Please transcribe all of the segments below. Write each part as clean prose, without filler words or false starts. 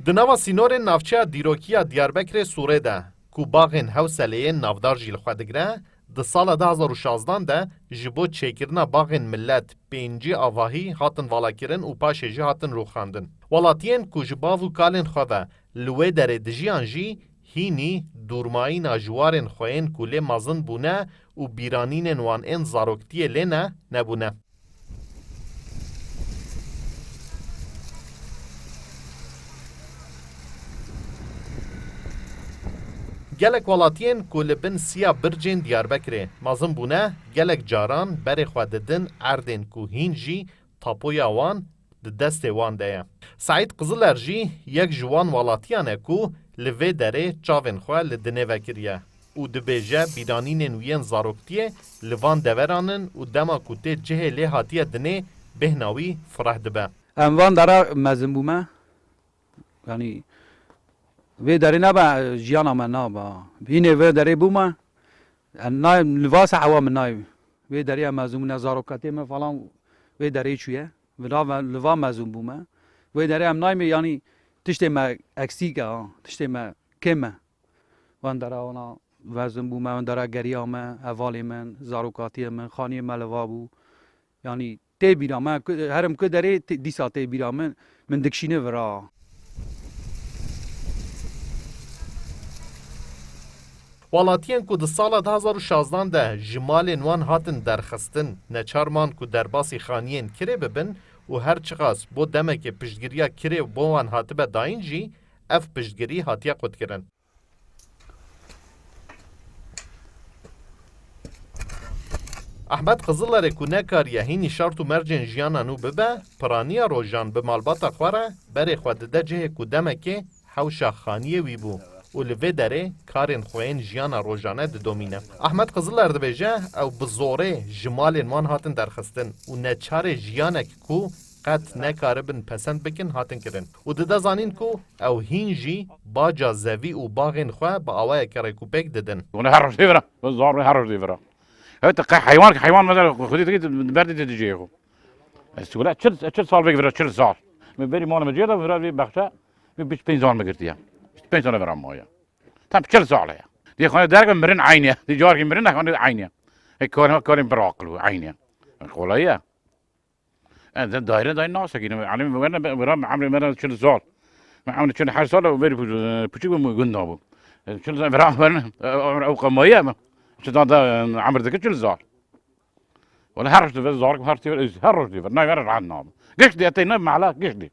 Di nava sînorên navçeya dîrokiya Diyarbekirê Sûrê de ku baxên hewseleyên navdar jî li xwe digire, di sala 2016 de ji bo çêkirina baxên millet pêncî avahî hatin valakirin û paşê jî hatin rûxandin. Welatiyên ku ji bav û kalên xwe ve li wê derê dijiyan jî hînî dûrmayîna jiwarên xwe yên ku lê mezin bûne û bîranînên wan ên zaroktiyê lê ne nebûne. Gelek welatiyên ku li bin siya bircên Diyarbekirê mezin bûne, gelek caran berê xwe didin erdên ku hîn jî tapoya wan di destê wan de ye. Saîd Qiziler jî yek ji wan welatiyan e ku li vê derê çavên xwe li dinê vekiriye û dibêje bîranînên wî yên zaroktiyê li van deveranin û dema ku tê cihê lê hatiye dinê bêhna wî fireh dibe. Em van dara mezin bûme, yanî vê derê nebe jiyana me nabe. Hînê vê derê bûme, li vasa hewa min nayê. Vê derê em mezin bûne zaroketê me falan vê derê çûye. Li va mezin bûme. Vê derê em nayê yanî tiştê me eksîk e, tiştê me kêm e. Van dera wana mezin bûme, van dera geriya me, hevalê min, zarokatiyê min, xaniyê me li va bû. Yanî tê bîra me, herim ku derê dîsa tê bîra min dikşîne vira. Welatiyên ku di sala 2016 de ji malên wan hatin derxistin, neçarman ku derbasî xaniyên kirê bibin û her çiqas bo demekê piştgiriya kirê bo wan hatibe dayîn jî, ev piştgirî hatiye qutkirin. Ahmed Qizilerê ku nekariye hînî şart û mercên jiyana nû bibe, piraniya rojan bi malbata xwe re berê xwe dide cihê ku demekê hewşa xaniyê wî bû û li vê derê karên xwe yên jiyana rojane didomîne. Ahmed Qiziler dibêje ew bi zorê ji malên wan hatin derxistin û neçarê jiyanek ku qet nekaribin pesend bikin hatin kirin. û dide zanîn ku ew hîn jî baca zevî û baxên xwe bi awayeke rekûpêk didin. Onu her şey vera. Zor her şey vera. Evet hayvan mesela خودی دیگه بردی دیجیه خو. استولا 40 سال بگیره 40 سال. من بری مانم جیدا ورا بی بخشا می 25 سال میگرتی یا. 25 سال برام مایا. tam 40 ساله ya. دی خانه درگ مرن عینه. دی جار کی مرن خانه عینه. کاریم براقلو عینه. خلایه. انا دايره ناس كده يعني ورا عمري مرة 40 سال. عمري 40 سال وبري بوشي قلنا ابو. 40 سال برا او قمايه شدان ده عمر ذاك شو الزار ولا هرش ده زارك هرتي هرش ده ناي ورا عنا قش دي اتينا معلا قش دي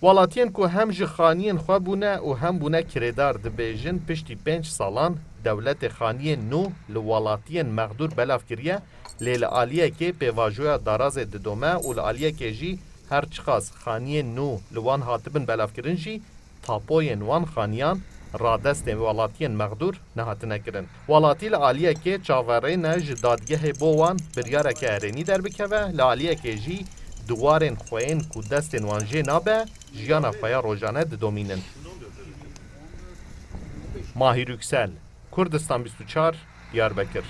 Welatiyên ku hem ji xaniyên xwe bûne û hem bûne kirêdar dibêjin piştî 5 salan dewletê xaniyên nû li welatiyên mexdûr belav kiriye, lê li aliyekê pêvajoya darazê didome û li aliyekê jî her çiqas xaniyên nû li wan hatibin belavkirin jî tapoyên wan xaniyan radestên welatiyên mexdûr nehatine kirin. Welatî li aliyekê çaverê ne ji dadgehê bo wan biryareke herênî derbikeve, li aliyekê jî duwarên xwe yên ku destên wan jê nabe, jiyana xwe ya rojane didomînin. Mahir Yüksel, Kurdistan 24, Diyarbekir.